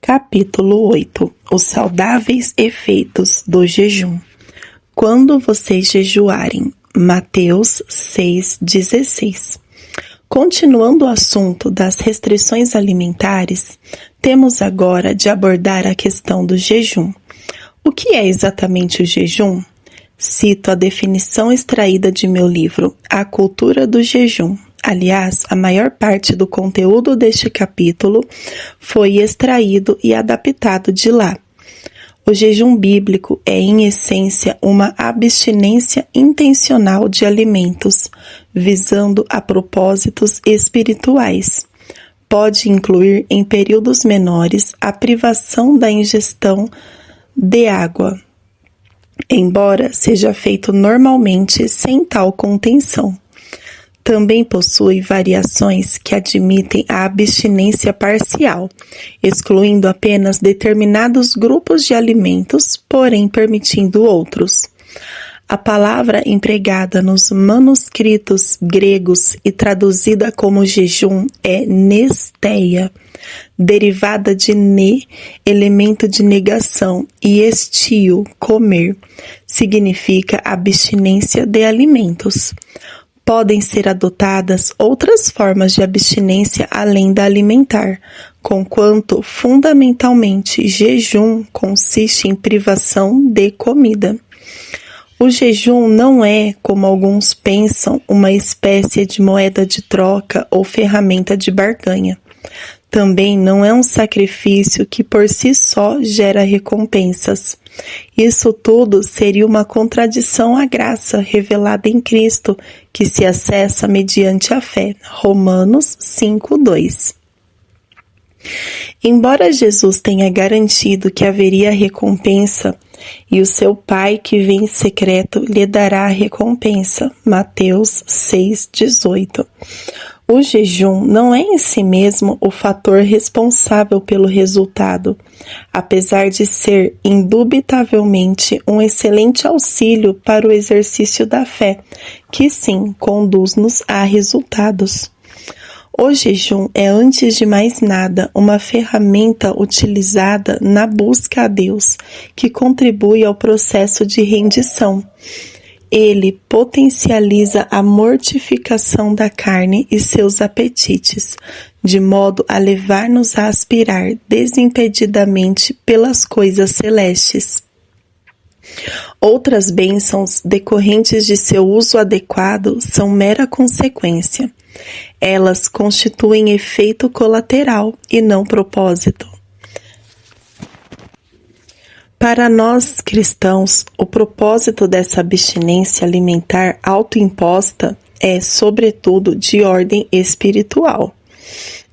Capítulo 8. Os saudáveis efeitos do jejum. Quando vocês jejuarem. Mateus 6,16. Continuando o assunto das restrições alimentares, temos agora de abordar a questão do jejum. O que é exatamente o jejum? Cito a definição extraída de meu livro, A Cultura do Jejum. Aliás, a maior parte do conteúdo deste capítulo foi extraído e adaptado de lá. O jejum bíblico é, em essência, uma abstinência intencional de alimentos, visando a propósitos espirituais. Pode incluir, em períodos menores, a privação da ingestão de água, embora seja feito normalmente sem tal contenção. Também possui variações que admitem a abstinência parcial, excluindo apenas determinados grupos de alimentos, porém permitindo outros. A palavra empregada nos manuscritos gregos e traduzida como jejum é nesteia, derivada de ne, elemento de negação, e estio, comer, significa abstinência de alimentos. Podem ser adotadas outras formas de abstinência além da alimentar, conquanto fundamentalmente jejum consiste em privação de comida. O jejum não é, como alguns pensam, uma espécie de moeda de troca ou ferramenta de barganha. Também não é um sacrifício que por si só gera recompensas. Isso tudo seria uma contradição à graça revelada em Cristo, que se acessa mediante a fé. Romanos 5:2. Embora Jesus tenha garantido que haveria recompensa, e o seu Pai que vem em secreto lhe dará a recompensa. Mateus 6:18. O jejum não é em si mesmo o fator responsável pelo resultado, apesar de ser indubitavelmente um excelente auxílio para o exercício da fé, que sim conduz-nos a resultados. O jejum é, antes de mais nada, uma ferramenta utilizada na busca a Deus, que contribui ao processo de rendição. Ele potencializa a mortificação da carne e seus apetites, de modo a levar-nos a aspirar desimpedidamente pelas coisas celestes. Outras bênçãos decorrentes de seu uso adequado são mera consequência. Elas constituem efeito colateral e não propósito. Para nós cristãos, o propósito dessa abstinência alimentar autoimposta é, sobretudo, de ordem espiritual.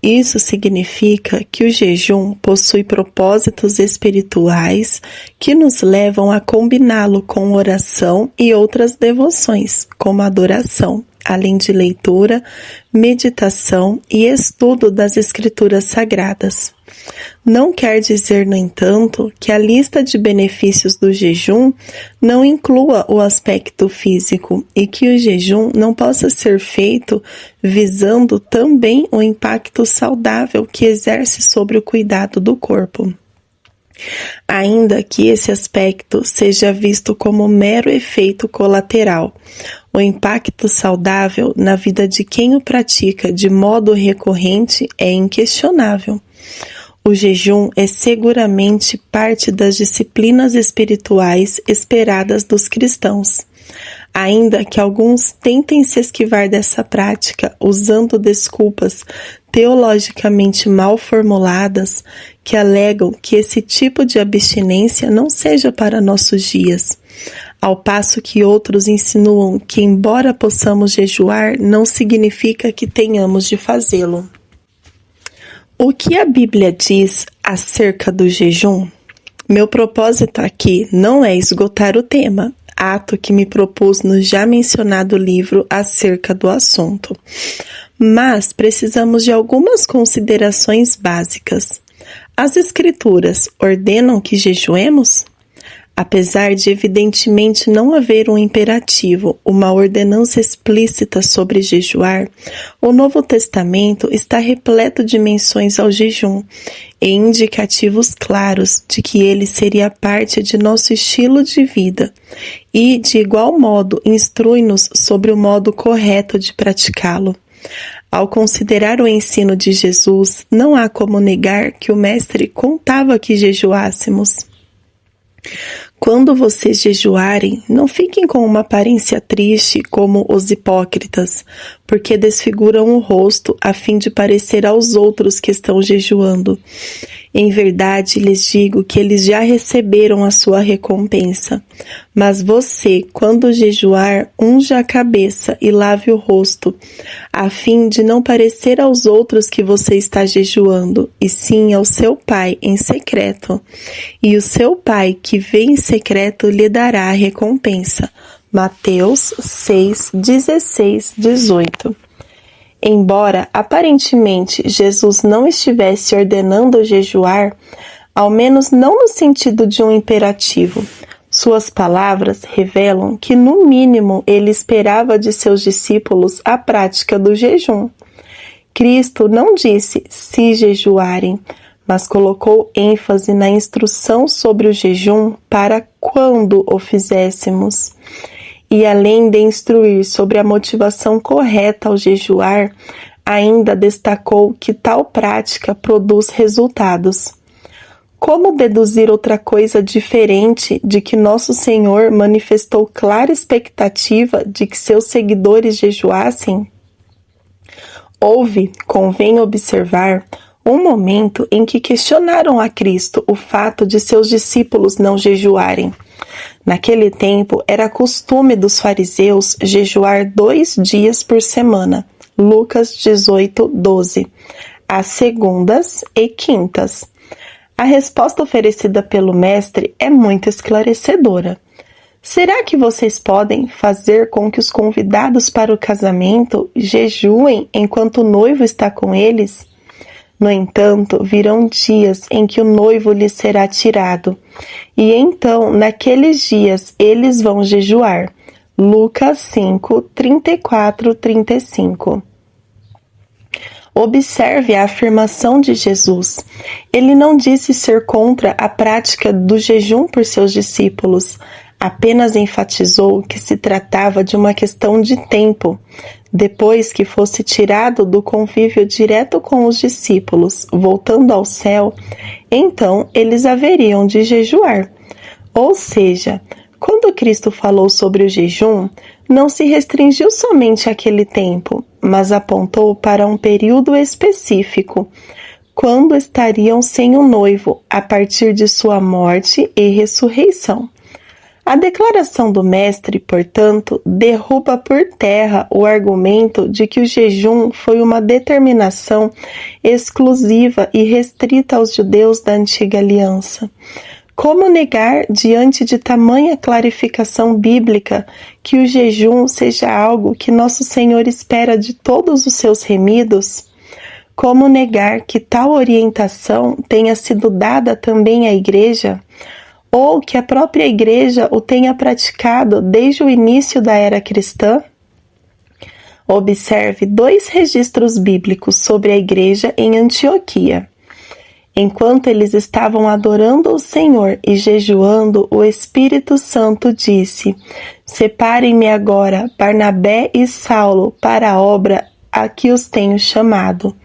Isso significa que o jejum possui propósitos espirituais que nos levam a combiná-lo com oração e outras devoções, como adoração, além de leitura, meditação e estudo das Escrituras Sagradas. Não quer dizer, no entanto, que a lista de benefícios do jejum não inclua o aspecto físico e que o jejum não possa ser feito visando também o impacto saudável que exerce sobre o cuidado do corpo. Ainda que esse aspecto seja visto como mero efeito colateral, o impacto saudável na vida de quem o pratica de modo recorrente é inquestionável. O jejum é seguramente parte das disciplinas espirituais esperadas dos cristãos. Ainda que alguns tentem se esquivar dessa prática usando desculpas teologicamente mal formuladas que alegam que esse tipo de abstinência não seja para nossos dias, ao passo que outros insinuam que, embora possamos jejuar, não significa que tenhamos de fazê-lo. O que a Bíblia diz acerca do jejum? Meu propósito aqui não é esgotar o tema, ato que me propus no já mencionado livro acerca do assunto. Mas precisamos de algumas considerações básicas. As Escrituras ordenam que jejuemos? Apesar de evidentemente não haver um imperativo, uma ordenança explícita sobre jejuar, o Novo Testamento está repleto de menções ao jejum e indicativos claros de que ele seria parte de nosso estilo de vida e, de igual modo, instrui-nos sobre o modo correto de praticá-lo. Ao considerar o ensino de Jesus, não há como negar que o Mestre contava que jejuássemos. Quando vocês jejuarem, não fiquem com uma aparência triste como os hipócritas, porque desfiguram o rosto a fim de parecer aos outros que estão jejuando. Em verdade, lhes digo que eles já receberam a sua recompensa. Mas você, quando jejuar, unja a cabeça e lave o rosto, a fim de não parecer aos outros que você está jejuando, e sim ao seu Pai em secreto. E o seu Pai, que vê em secreto, lhe dará a recompensa. Mateus 6, 16, 18. Embora, aparentemente, Jesus não estivesse ordenando jejuar, ao menos não no sentido de um imperativo, suas palavras revelam que, no mínimo, ele esperava de seus discípulos a prática do jejum. Cristo não disse se jejuarem, mas colocou ênfase na instrução sobre o jejum para quando o fizéssemos. E além de instruir sobre a motivação correta ao jejuar, ainda destacou que tal prática produz resultados. Como deduzir outra coisa diferente de que nosso Senhor manifestou clara expectativa de que seus seguidores jejuassem? Houve, convém observar, um momento em que questionaram a Cristo o fato de seus discípulos não jejuarem. Naquele tempo, era costume dos fariseus jejuar 2 dias por semana, Lucas 18, 12, às segundas e quintas. A resposta oferecida pelo Mestre é muito esclarecedora. Será que vocês podem fazer com que os convidados para o casamento jejuem enquanto o noivo está com eles? No entanto, virão dias em que o noivo lhes será tirado, e então, naqueles dias, eles vão jejuar. Lucas 5, 34, 35. Observe a afirmação de Jesus. Ele não disse ser contra a prática do jejum por seus discípulos, apenas enfatizou que se tratava de uma questão de tempo. Depois que fosse tirado do convívio direto com os discípulos, voltando ao céu, então eles haveriam de jejuar. Ou seja, quando Cristo falou sobre o jejum, não se restringiu somente àquele tempo, mas apontou para um período específico, quando estariam sem o noivo, a partir de sua morte e ressurreição. A declaração do Mestre, portanto, derruba por terra o argumento de que o jejum foi uma determinação exclusiva e restrita aos judeus da antiga aliança. Como negar, diante de tamanha clarificação bíblica, que o jejum seja algo que nosso Senhor espera de todos os seus remidos? Como negar que tal orientação tenha sido dada também à Igreja? Ou que a própria Igreja o tenha praticado desde o início da era cristã? Observe 2 registros bíblicos sobre a Igreja em Antioquia. Enquanto eles estavam adorando o Senhor e jejuando, o Espírito Santo disse: "Separem-me agora Barnabé e Saulo para a obra a que os tenho chamado."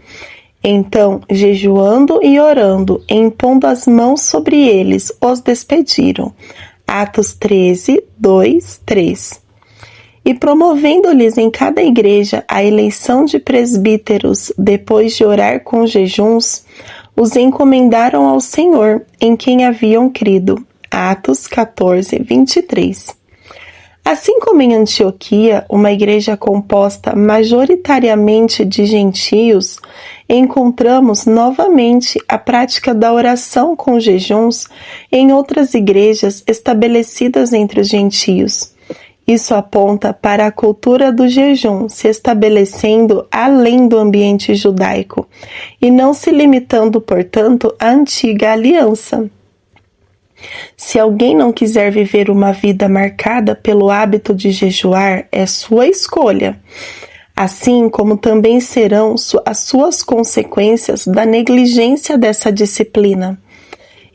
Então, jejuando e orando, e impondo as mãos sobre eles, os despediram. Atos 13, 2, 3. E promovendo-lhes em cada igreja a eleição de presbíteros, depois de orar com jejuns, os encomendaram ao Senhor, em quem haviam crido. Atos 14, 23. Assim como em Antioquia, uma igreja composta majoritariamente de gentios, encontramos novamente a prática da oração com jejuns em outras igrejas estabelecidas entre os gentios. Isso aponta para a cultura do jejum se estabelecendo além do ambiente judaico e não se limitando, portanto, à antiga aliança. Se alguém não quiser viver uma vida marcada pelo hábito de jejuar, é sua escolha, assim como também serão as suas consequências da negligência dessa disciplina.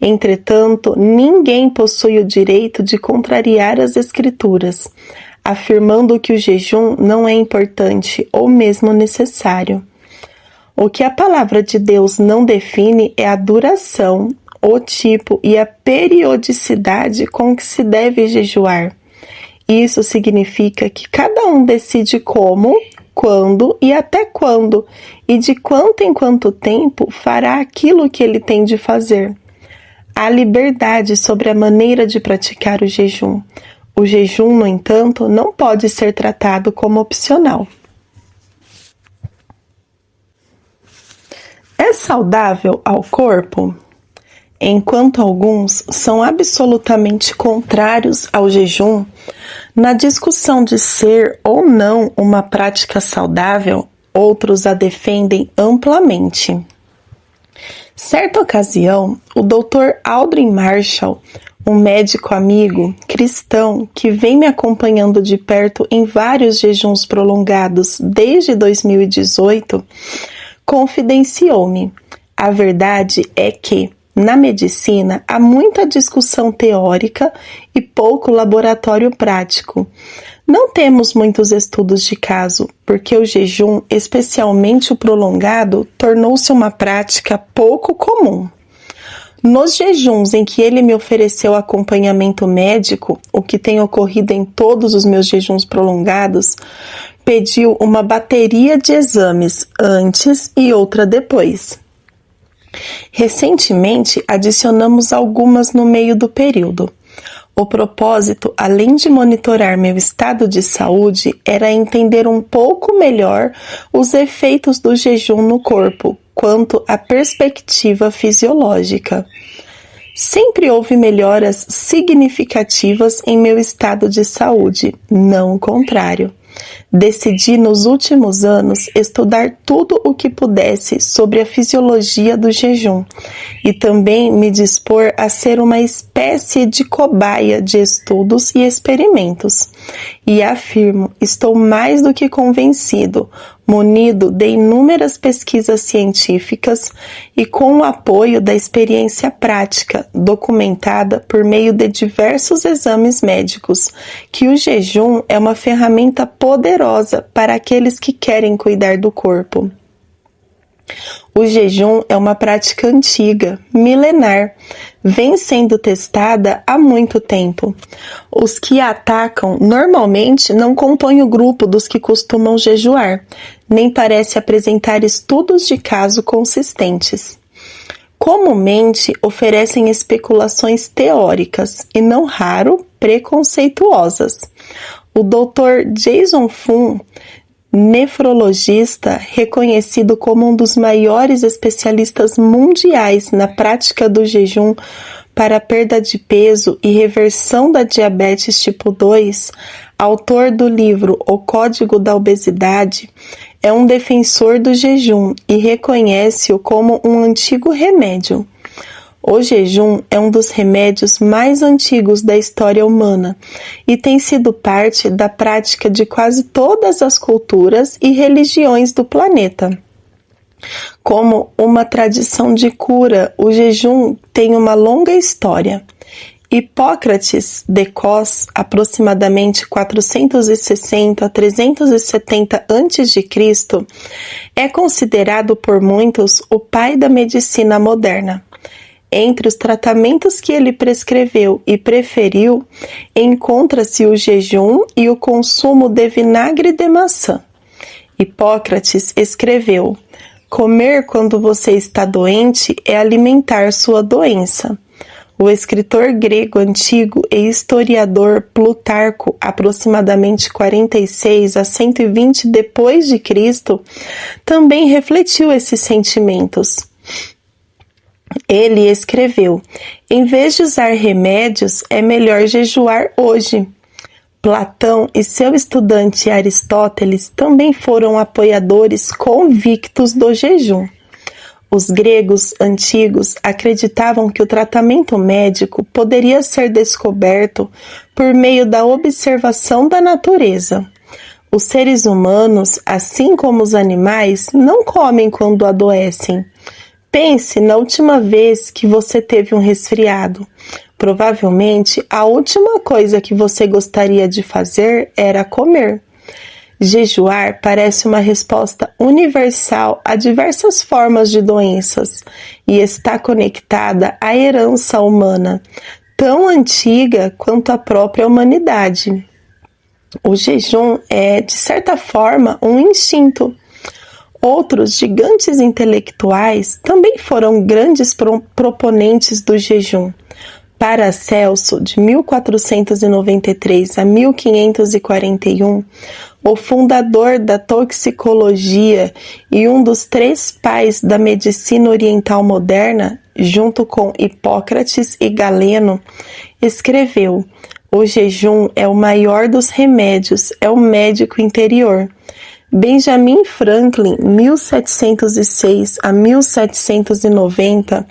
Entretanto, ninguém possui o direito de contrariar as Escrituras, afirmando que o jejum não é importante ou mesmo necessário. O que a palavra de Deus não define é a duração, o tipo e a periodicidade com que se deve jejuar. Isso significa que cada um decide como, quando e até quando, e de quanto em quanto tempo fará aquilo que ele tem de fazer. Há liberdade sobre a maneira de praticar o jejum. O jejum, no entanto, não pode ser tratado como opcional. É saudável ao corpo? Enquanto alguns são absolutamente contrários ao jejum, na discussão de ser ou não uma prática saudável, outros a defendem amplamente. Certa ocasião, o Dr. Aldrin Marshall, um médico amigo cristão que vem me acompanhando de perto em vários jejuns prolongados desde 2018, confidenciou-me: a verdade é que, na medicina, há muita discussão teórica e pouco laboratório prático. Não temos muitos estudos de caso, porque o jejum, especialmente o prolongado, tornou-se uma prática pouco comum. Nos jejuns em que ele me ofereceu acompanhamento médico, o que tem ocorrido em todos os meus jejuns prolongados, pediu uma bateria de exames antes e outra depois. Recentemente, adicionamos algumas no meio do período. O propósito, além de monitorar meu estado de saúde, era entender um pouco melhor os efeitos do jejum no corpo, quanto à perspectiva fisiológica. Sempre houve melhoras significativas em meu estado de saúde, não o contrário. Decidi nos últimos anos estudar tudo o que pudesse sobre a fisiologia do jejum e também me dispor a ser uma espécie de cobaia de estudos e experimentos. E afirmo, estou mais do que convencido, munido de inúmeras pesquisas científicas e com o apoio da experiência prática, documentada por meio de diversos exames médicos, que o jejum é uma ferramenta poderosa para aqueles que querem cuidar do corpo. O jejum é uma prática antiga, milenar, vem sendo testada há muito tempo. Os que a atacam normalmente não compõem o grupo dos que costumam jejuar, nem parece apresentar estudos de caso consistentes. Comumente oferecem especulações teóricas e, não raro, preconceituosas. O Dr. Jason Fung, nefrologista reconhecido como um dos maiores especialistas mundiais na prática do jejum para perda de peso e reversão da diabetes tipo 2, autor do livro O Código da Obesidade, é um defensor do jejum e reconhece-o como um antigo remédio. O jejum é um dos remédios mais antigos da história humana e tem sido parte da prática de quase todas as culturas e religiões do planeta. Como uma tradição de cura, o jejum tem uma longa história. Hipócrates de Cos, aproximadamente 460 a 370 a.C., é considerado por muitos o pai da medicina moderna. Entre os tratamentos que ele prescreveu e preferiu, encontra-se o jejum e o consumo de vinagre de maçã. Hipócrates escreveu: comer quando você está doente é alimentar sua doença. O escritor grego antigo e historiador Plutarco, aproximadamente 46 a 120 depois de Cristo, também refletiu esses sentimentos. Ele escreveu: em vez de usar remédios, é melhor jejuar hoje. Platão e seu estudante Aristóteles também foram apoiadores convictos do jejum. Os gregos antigos acreditavam que o tratamento médico poderia ser descoberto por meio da observação da natureza. Os seres humanos, assim como os animais, não comem quando adoecem. Pense na última vez que você teve um resfriado. Provavelmente, a última coisa que você gostaria de fazer era comer. Jejuar parece uma resposta universal a diversas formas de doenças e está conectada à herança humana, tão antiga quanto a própria humanidade. O jejum é, de certa forma, um instinto. Outros gigantes intelectuais também foram grandes proponentes do jejum. Paracelso, de 1493 a 1541, o fundador da toxicologia e um dos 3 pais da medicina oriental moderna, junto com Hipócrates e Galeno, escreveu: "O jejum é o maior dos remédios, é o médico interior." Benjamin Franklin, 1706 a 1790,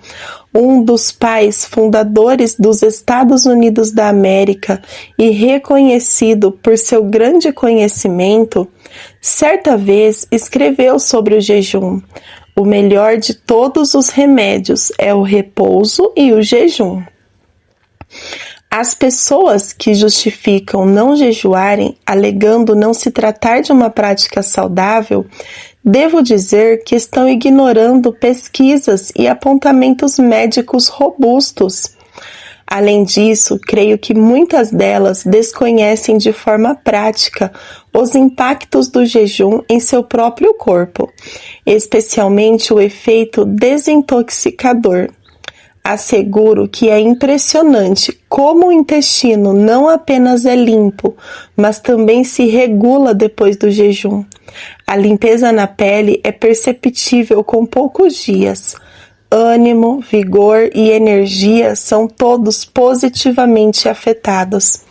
um dos pais fundadores dos Estados Unidos da América e reconhecido por seu grande conhecimento, certa vez escreveu sobre o jejum: "O melhor de todos os remédios é o repouso e o jejum." As pessoas que justificam não jejuarem, alegando não se tratar de uma prática saudável, devo dizer que estão ignorando pesquisas e apontamentos médicos robustos. Além disso, creio que muitas delas desconhecem de forma prática os impactos do jejum em seu próprio corpo, especialmente o efeito desintoxicador. Asseguro que é impressionante como o intestino não apenas é limpo, mas também se regula depois do jejum. A limpeza na pele é perceptível com poucos dias. Ânimo, vigor e energia são todos positivamente afetados.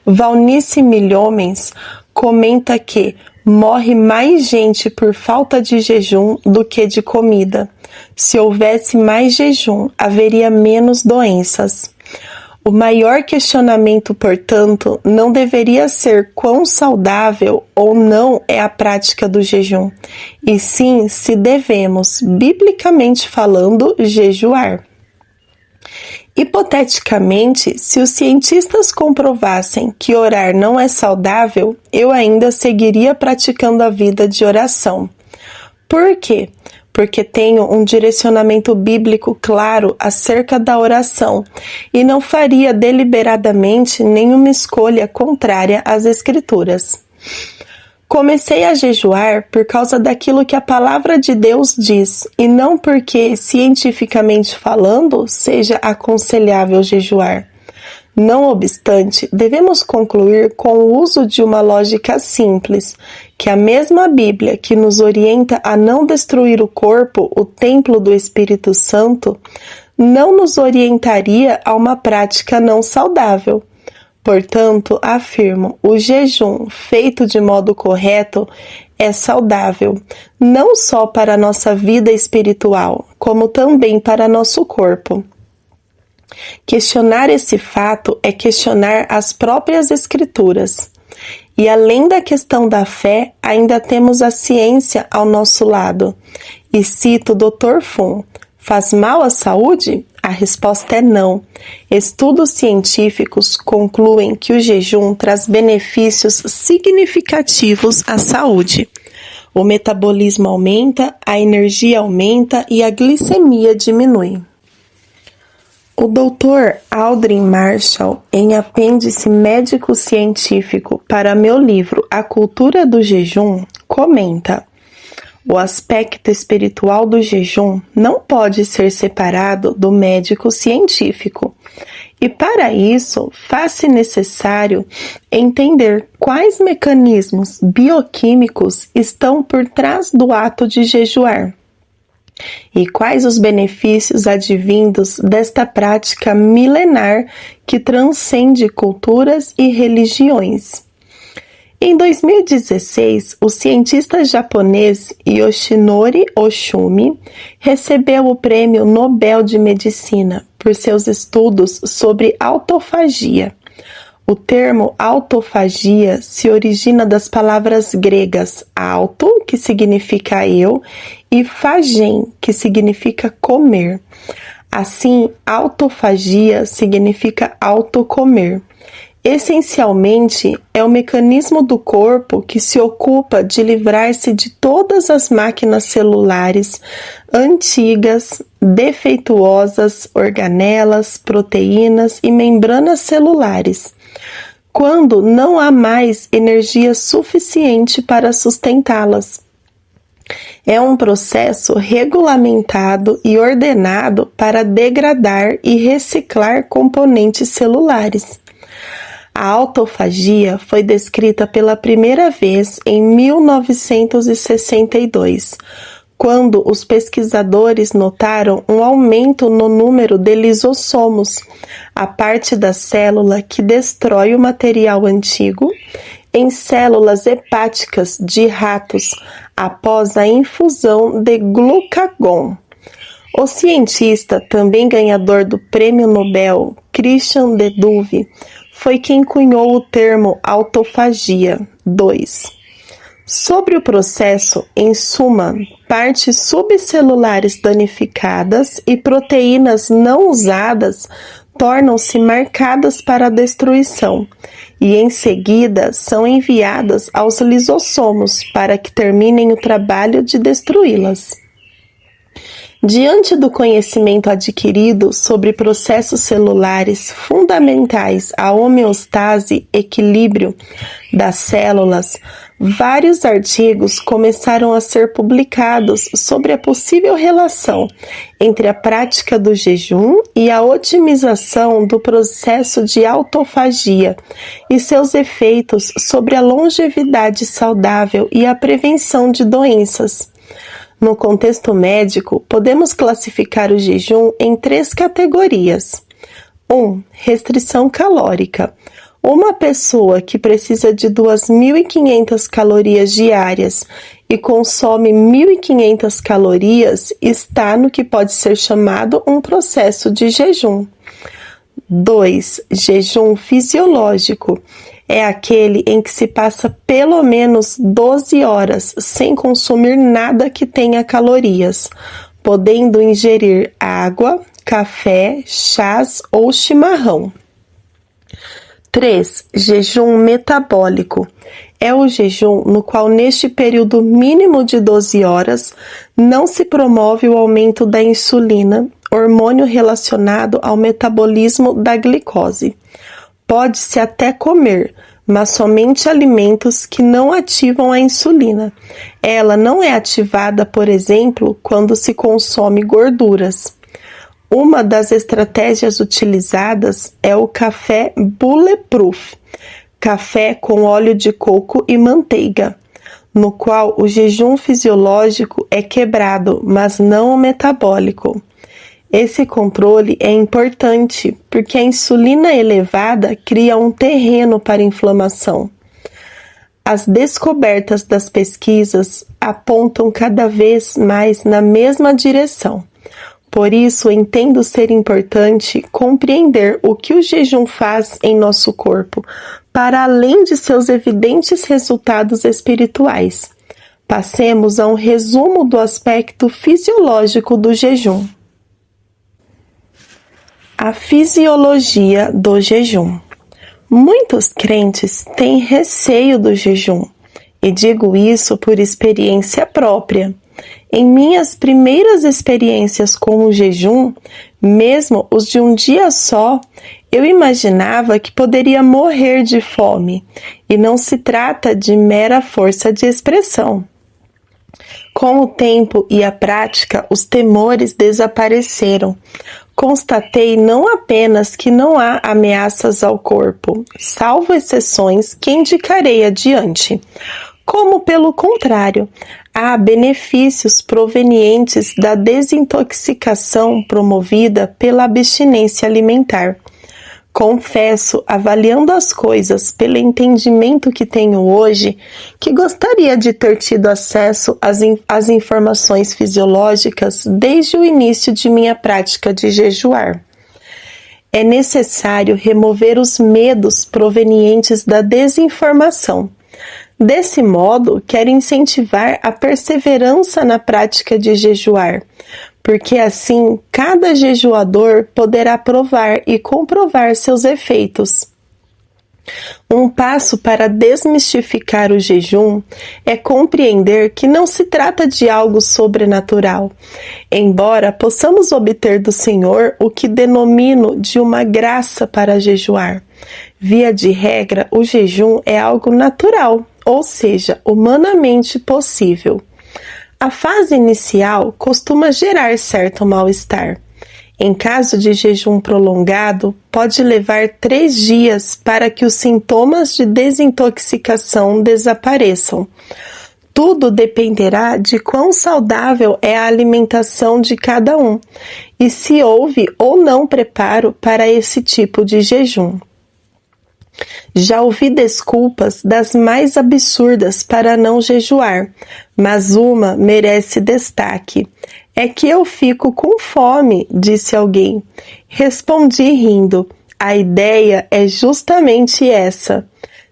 Valnice Milhomens comenta que morre mais gente por falta de jejum do que de comida. Se houvesse mais jejum, haveria menos doenças. O maior questionamento, portanto, não deveria ser quão saudável ou não é a prática do jejum, e sim se devemos, biblicamente falando, jejuar. Hipoteticamente, se os cientistas comprovassem que orar não é saudável, eu ainda seguiria praticando a vida de oração. Por quê? Porque tenho um direcionamento bíblico claro acerca da oração e não faria deliberadamente nenhuma escolha contrária às Escrituras. Comecei a jejuar por causa daquilo que a palavra de Deus diz, e não porque, cientificamente falando, seja aconselhável jejuar. Não obstante, devemos concluir com o uso de uma lógica simples, que a mesma Bíblia que nos orienta a não destruir o corpo, o templo do Espírito Santo, não nos orientaria a uma prática não saudável. Portanto, afirmo, o jejum feito de modo correto é saudável, não só para a nossa vida espiritual, como também para nosso corpo. Questionar esse fato é questionar as próprias Escrituras. E além da questão da fé, ainda temos a ciência ao nosso lado. E cito o Dr. Fung: faz mal à saúde? A resposta é não. Estudos científicos concluem que o jejum traz benefícios significativos à saúde. O metabolismo aumenta, a energia aumenta e a glicemia diminui. O Dr. Aldrin Marshall, em apêndice médico-científico para meu livro A Cultura do Jejum, comenta: o aspecto espiritual do jejum não pode ser separado do médico científico. E para isso, faz-se necessário entender quais mecanismos bioquímicos estão por trás do ato de jejuar. E quais os benefícios advindos desta prática milenar que transcende culturas e religiões. Em 2016, o cientista japonês Yoshinori Oshumi recebeu o Prêmio Nobel de Medicina por seus estudos sobre autofagia. O termo autofagia se origina das palavras gregas auto, que significa eu, e phagein, que significa comer. Assim, autofagia significa autocomer. Essencialmente, é o mecanismo do corpo que se ocupa de livrar-se de todas as máquinas celulares antigas, defeituosas, organelas, proteínas e membranas celulares, quando não há mais energia suficiente para sustentá-las. É um processo regulamentado e ordenado para degradar e reciclar componentes celulares. A autofagia foi descrita pela primeira vez em 1962, quando os pesquisadores notaram um aumento no número de lisossomos, a parte da célula que destrói o material antigo, em células hepáticas de ratos após a infusão de glucagon. O cientista, também ganhador do Prêmio Nobel, Christian de Duve, foi quem cunhou o termo autofagia. 2. Sobre o processo, em suma, partes subcelulares danificadas e proteínas não usadas tornam-se marcadas para a destruição e, em seguida, são enviadas aos lisossomos para que terminem o trabalho de destruí-las. Diante do conhecimento adquirido sobre processos celulares fundamentais à homeostase e equilíbrio das células, vários artigos começaram a ser publicados sobre a possível relação entre a prática do jejum e a otimização do processo de autofagia e seus efeitos sobre a longevidade saudável e a prevenção de doenças. No contexto médico, podemos classificar o jejum em 3 categorias. 1. Restrição calórica. Uma pessoa que precisa de 2.500 calorias diárias e consome 1.500 calorias está no que pode ser chamado um processo de jejum. 2. Jejum fisiológico. É aquele em que se passa pelo menos 12 horas sem consumir nada que tenha calorias, podendo ingerir água, café, chás ou chimarrão. 3. Jejum metabólico. É o jejum no qual, neste período mínimo de 12 horas, não se promove o aumento da insulina, hormônio relacionado ao metabolismo da glicose. Pode-se até comer, mas somente alimentos que não ativam a insulina. Ela não é ativada, por exemplo, quando se consome gorduras. Uma das estratégias utilizadas é o café Bulletproof, café com óleo de coco e manteiga, no qual o jejum fisiológico é quebrado, mas não o metabólico. Esse controle é importante porque a insulina elevada cria um terreno para inflamação. As descobertas das pesquisas apontam cada vez mais na mesma direção. Por isso, entendo ser importante compreender o que o jejum faz em nosso corpo, para além de seus evidentes resultados espirituais. Passemos a um resumo do aspecto fisiológico do jejum. A fisiologia do jejum. Muitos crentes têm receio do jejum, e digo isso por experiência própria. Em minhas primeiras experiências com o jejum, mesmo os de um dia só, eu imaginava que poderia morrer de fome, e não se trata de mera força de expressão. Com o tempo e a prática, os temores desapareceram. Constatei não apenas que não há ameaças ao corpo, salvo exceções que indicarei adiante, como, pelo contrário, há benefícios provenientes da desintoxicação promovida pela abstinência alimentar. Confesso, avaliando as coisas pelo entendimento que tenho hoje, que gostaria de ter tido acesso às informações fisiológicas desde o início de minha prática de jejuar. É necessário remover os medos provenientes da desinformação. Desse modo, quero incentivar a perseverança na prática de jejuar, porque assim cada jejuador poderá provar e comprovar seus efeitos. Um passo para desmistificar o jejum é compreender que não se trata de algo sobrenatural, embora possamos obter do Senhor o que denomino de uma graça para jejuar. Via de regra, o jejum é algo natural, ou seja, humanamente possível. A fase inicial costuma gerar certo mal-estar. Em caso de jejum prolongado, pode levar 3 dias para que os sintomas de desintoxicação desapareçam. Tudo dependerá de quão saudável é a alimentação de cada um e se houve ou não preparo para esse tipo de jejum. Já ouvi desculpas das mais absurdas para não jejuar, mas uma merece destaque. É que eu fico com fome, disse alguém. Respondi rindo. A ideia é justamente essa.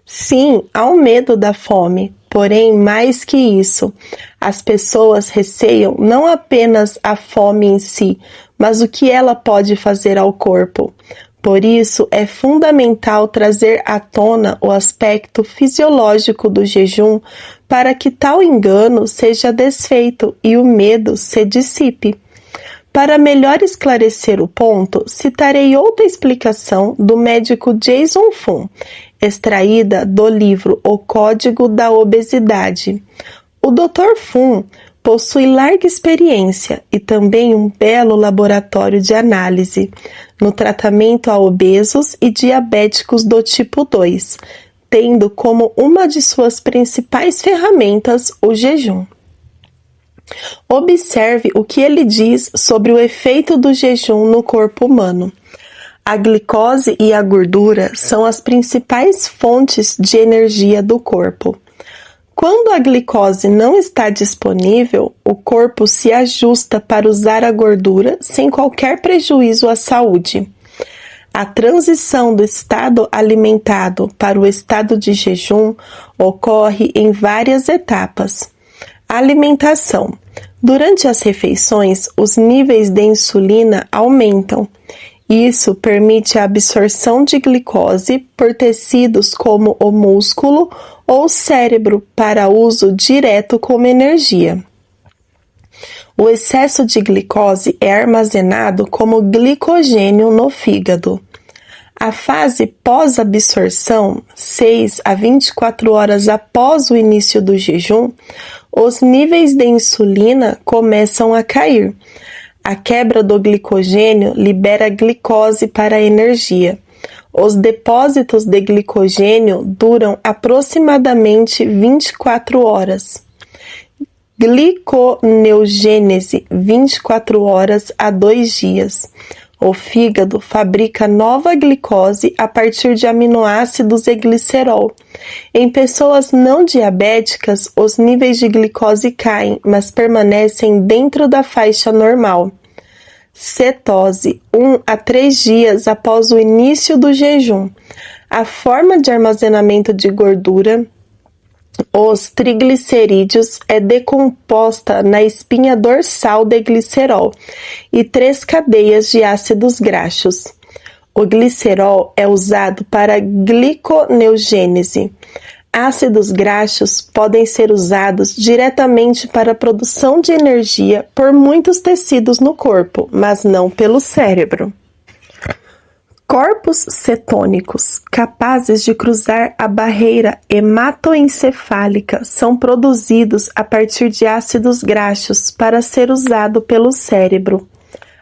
Sim, há um medo da fome, porém, mais que isso, as pessoas receiam não apenas a fome em si, mas o que ela pode fazer ao corpo. Por isso, é fundamental trazer à tona o aspecto fisiológico do jejum para que tal engano seja desfeito e o medo se dissipe. Para melhor esclarecer o ponto, citarei outra explicação do médico Jason Fung, extraída do livro O Código da Obesidade. O Dr. Fung possui larga experiência e também um belo laboratório de análise no tratamento a obesos e diabéticos do tipo 2, tendo como uma de suas principais ferramentas o jejum. Observe o que ele diz sobre o efeito do jejum no corpo humano. A glicose e a gordura são as principais fontes de energia do corpo. Quando a glicose não está disponível, o corpo se ajusta para usar a gordura sem qualquer prejuízo à saúde. A transição do estado alimentado para o estado de jejum ocorre em várias etapas. Alimentação. Durante as refeições, os níveis de insulina aumentam. Isso permite a absorção de glicose por tecidos como o músculo ou cérebro para uso direto como energia. O excesso de glicose é armazenado como glicogênio no fígado. A fase pós-absorção, 6 a 24 horas após o início do jejum, os níveis de insulina começam a cair. A quebra do glicogênio libera glicose para a energia. Os depósitos de glicogênio duram aproximadamente 24 horas. Gliconeogênese, 24 horas a 2 dias. O fígado fabrica nova glicose a partir de aminoácidos e glicerol. Em pessoas não diabéticas, os níveis de glicose caem, mas permanecem dentro da faixa normal. Cetose, 1 a 3 dias após o início do jejum. A forma de armazenamento de gordura, os triglicerídeos, é decomposta na espinha dorsal de glicerol e 3 cadeias de ácidos graxos. O glicerol é usado para gliconeogênese. Ácidos graxos podem ser usados diretamente para a produção de energia por muitos tecidos no corpo, mas não pelo cérebro. Corpos cetônicos, capazes de cruzar a barreira hematoencefálica, são produzidos a partir de ácidos graxos para ser usado pelo cérebro.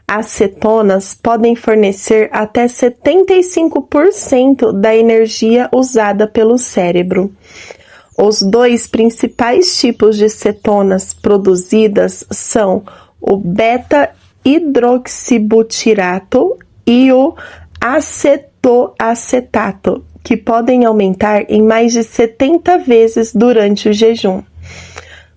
As cetonas podem fornecer até 75% da energia usada pelo cérebro. Os 2 principais tipos de cetonas produzidas são o beta-hidroxibutirato e o acetoacetato, que podem aumentar em mais de 70 vezes durante o jejum.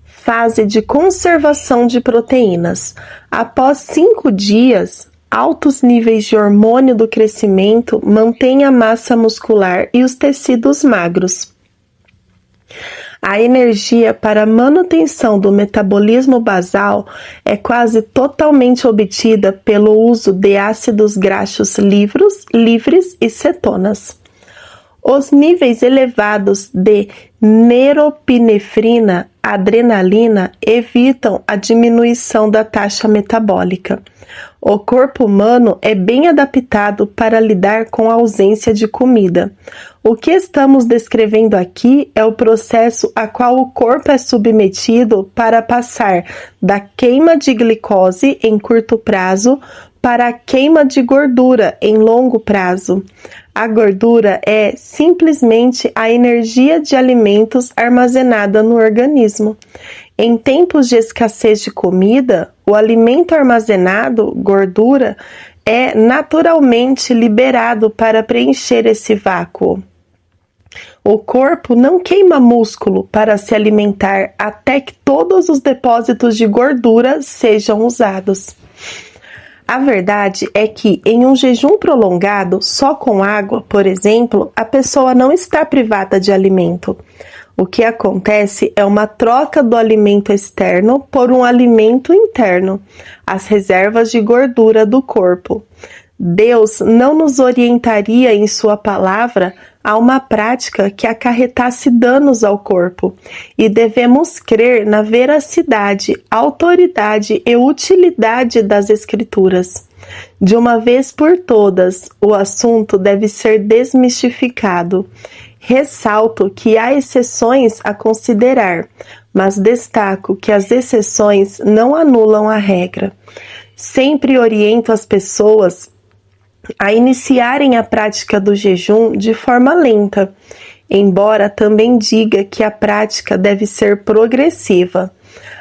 Fase de conservação de proteínas. Após 5 dias, altos níveis de hormônio do crescimento mantêm a massa muscular e os tecidos magros. A energia para a manutenção do metabolismo basal é quase totalmente obtida pelo uso de ácidos graxos livres e cetonas. Os níveis elevados de neuropinefrina, adrenalina, evitam a diminuição da taxa metabólica. O corpo humano é bem adaptado para lidar com a ausência de comida. O que estamos descrevendo aqui é o processo a qual o corpo é submetido para passar da queima de glicose em curto prazo para a queima de gordura em longo prazo. A gordura é simplesmente a energia de alimentos armazenada no organismo. Em tempos de escassez de comida, o alimento armazenado, gordura, é naturalmente liberado para preencher esse vácuo. O corpo não queima músculo para se alimentar até que todos os depósitos de gordura sejam usados. A verdade é que, em um jejum prolongado, só com água, por exemplo, a pessoa não está privada de alimento. O que acontece é uma troca do alimento externo por um alimento interno, as reservas de gordura do corpo. Deus não nos orientaria em sua palavra a uma prática que acarretasse danos ao corpo, e devemos crer na veracidade, autoridade e utilidade das Escrituras. De uma vez por todas, o assunto deve ser desmistificado. Ressalto que há exceções a considerar, mas destaco que as exceções não anulam a regra. Sempre oriento as pessoas a iniciarem a prática do jejum de forma lenta, embora também diga que a prática deve ser progressiva.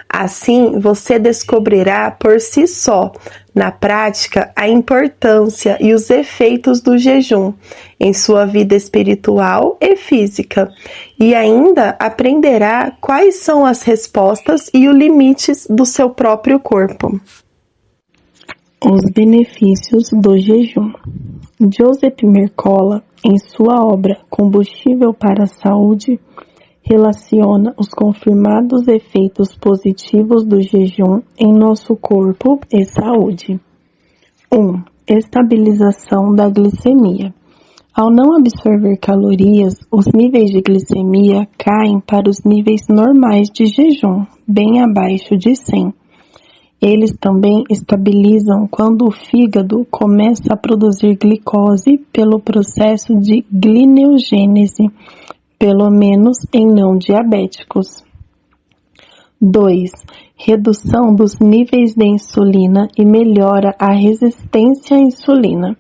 Assim, você descobrirá por si só, na prática, a importância e os efeitos do jejum em sua vida espiritual e física, e ainda aprenderá quais são as respostas e os limites do seu próprio corpo. Os benefícios do jejum. Joseph Mercola, em sua obra Combustível para a Saúde, relaciona os confirmados efeitos positivos do jejum em nosso corpo e saúde. 1. Estabilização da glicemia. Ao não absorver calorias, os níveis de glicemia caem para os níveis normais de jejum, bem abaixo de 100. Eles também estabilizam quando o fígado começa a produzir glicose pelo processo de glineogênese, pelo menos em não diabéticos. 2. Redução dos níveis de insulina e melhora a resistência à insulina.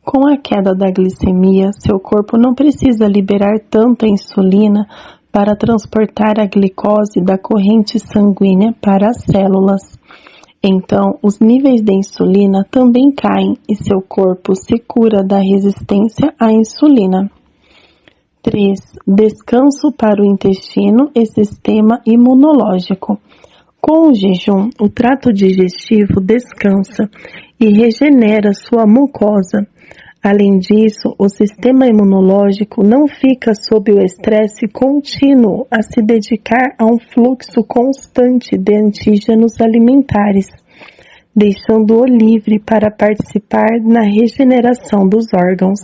Com a queda da glicemia, seu corpo não precisa liberar tanta insulina para transportar a glicose da corrente sanguínea para as células. Então, os níveis de insulina também caem e seu corpo se cura da resistência à insulina. 3. Descanso para o intestino e sistema imunológico. Com o jejum, o trato digestivo descansa e regenera sua mucosa. Além disso, o sistema imunológico não fica sob o estresse contínuo a se dedicar a um fluxo constante de antígenos alimentares, deixando-o livre para participar na regeneração dos órgãos.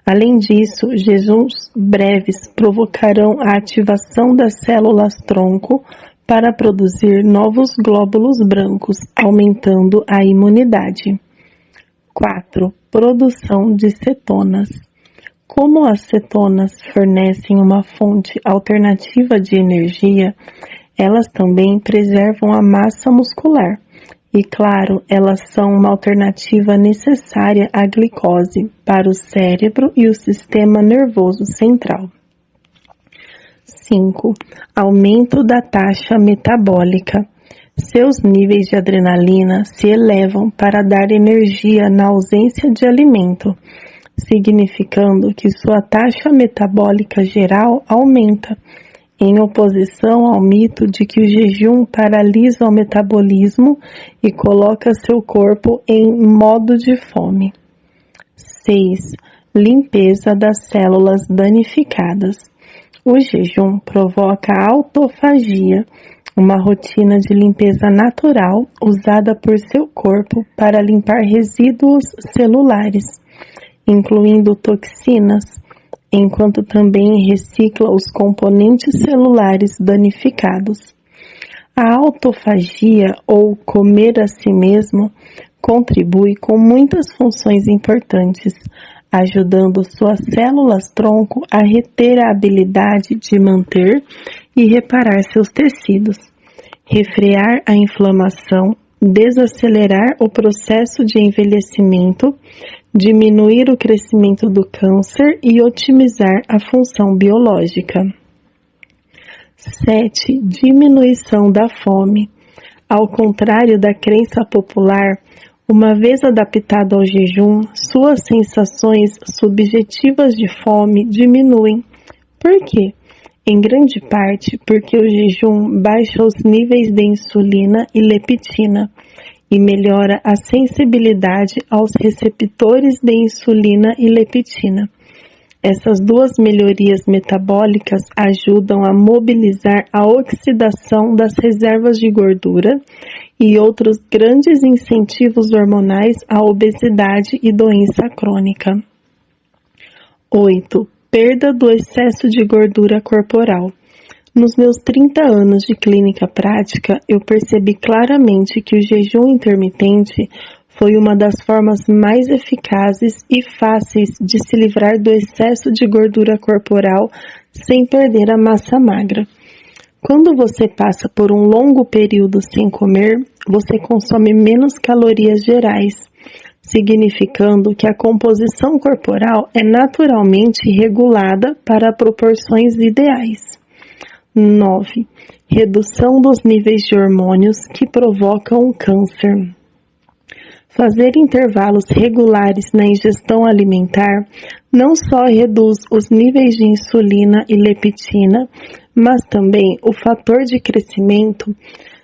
Além disso, jejuns breves provocarão a ativação das células-tronco para produzir novos glóbulos brancos, aumentando a imunidade. 4. Produção de cetonas. Como as cetonas fornecem uma fonte alternativa de energia, elas também preservam a massa muscular. E, claro, elas são uma alternativa necessária à glicose para o cérebro e o sistema nervoso central. 5. Aumento da taxa metabólica. Seus níveis de adrenalina se elevam para dar energia na ausência de alimento, significando que sua taxa metabólica geral aumenta, em oposição ao mito de que o jejum paralisa o metabolismo e coloca seu corpo em modo de fome. 6. Limpeza das células danificadas. O jejum provoca a autofagia, uma rotina de limpeza natural usada por seu corpo para limpar resíduos celulares, incluindo toxinas, enquanto também recicla os componentes celulares danificados. A autofagia, ou comer a si mesmo, contribui com muitas funções importantes, ajudando suas células-tronco a reter a habilidade de manter e reparar seus tecidos, refrear a inflamação, desacelerar o processo de envelhecimento, diminuir o crescimento do câncer e otimizar a função biológica. 7. Diminuição da fome. Ao contrário da crença popular, uma vez adaptado ao jejum, suas sensações subjetivas de fome diminuem. Por quê? Em grande parte porque o jejum baixa os níveis de insulina e leptina e melhora a sensibilidade aos receptores de insulina e leptina. Essas duas melhorias metabólicas ajudam a mobilizar a oxidação das reservas de gordura e outros grandes incentivos hormonais à obesidade e doença crônica. 8. Perda do excesso de gordura corporal. Nos meus 30 anos de clínica prática, eu percebi claramente que o jejum intermitente foi uma das formas mais eficazes e fáceis de se livrar do excesso de gordura corporal sem perder a massa magra. Quando você passa por um longo período sem comer, você consome menos calorias gerais, significando que a composição corporal é naturalmente regulada para proporções ideais. 9. Redução dos níveis de hormônios que provocam o câncer. Fazer intervalos regulares na ingestão alimentar não só reduz os níveis de insulina e leptina, mas também o fator de crescimento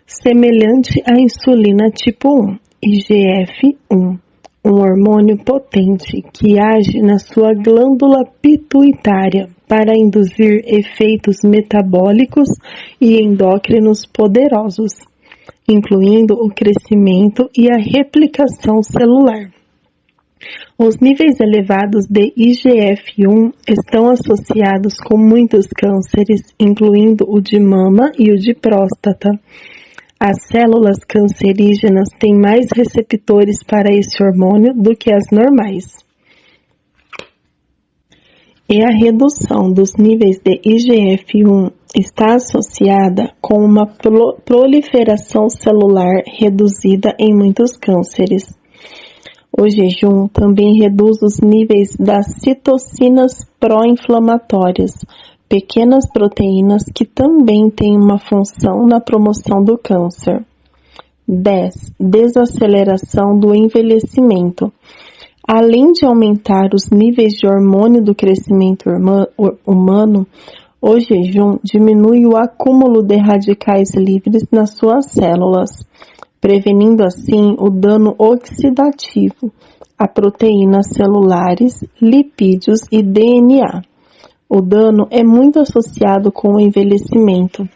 semelhante à insulina tipo 1, IGF-1, um hormônio potente que age na sua glândula pituitária para induzir efeitos metabólicos e endócrinos poderosos, incluindo o crescimento e a replicação celular. Os níveis elevados de IGF-1 estão associados com muitos cânceres, incluindo o de mama e o de próstata. As células cancerígenas têm mais receptores para esse hormônio do que as normais. E a redução dos níveis de IGF-1 está associada com uma proliferação celular reduzida em muitos cânceres. O jejum também reduz os níveis das citocinas pró-inflamatórias, pequenas proteínas que também têm uma função na promoção do câncer. 10. Desaceleração do envelhecimento. Além de aumentar os níveis de hormônio do crescimento humano, o jejum diminui o acúmulo de radicais livres nas suas células, prevenindo assim o dano oxidativo a proteínas celulares, lipídios e DNA. O dano é muito associado com o envelhecimento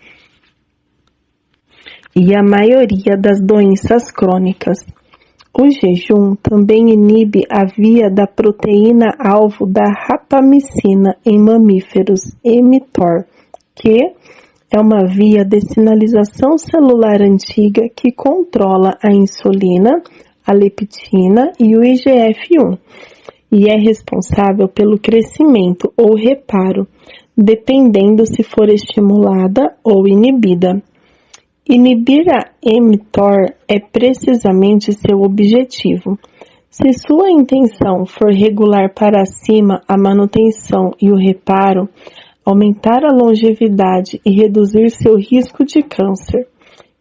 e a maioria das doenças crônicas. O jejum também inibe a via da proteína-alvo da rapamicina em mamíferos, mTOR, que é uma via de sinalização celular antiga que controla a insulina, a leptina e o IGF-1, e é responsável pelo crescimento ou reparo, dependendo se for estimulada ou inibida. Inibir a mTOR é precisamente seu objetivo. Se sua intenção for regular para cima a manutenção e o reparo, aumentar a longevidade e reduzir seu risco de câncer,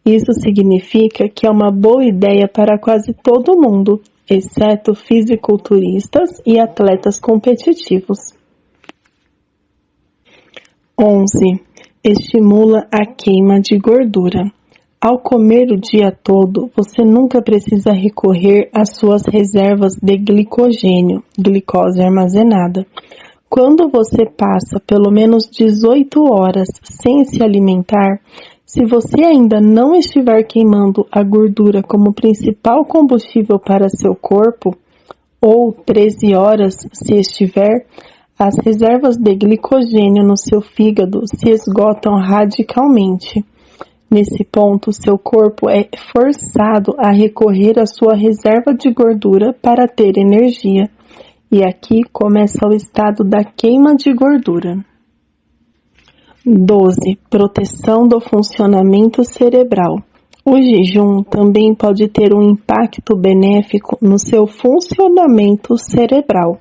Isso significa que é uma boa ideia para quase todo mundo, exceto fisiculturistas e atletas competitivos. 11. Estimula a queima de gordura. Ao comer o dia todo, você nunca precisa recorrer às suas reservas de glicogênio, glicose armazenada. Quando você passa pelo menos 18 horas sem se alimentar, se você ainda não estiver queimando a gordura como principal combustível para seu corpo, ou 13 horas se estiver, as reservas de glicogênio no seu fígado se esgotam radicalmente. Nesse ponto, seu corpo é forçado a recorrer à sua reserva de gordura para ter energia. E aqui começa o estado da queima de gordura. 12. Proteção do funcionamento cerebral. O jejum também pode ter um impacto benéfico no seu funcionamento cerebral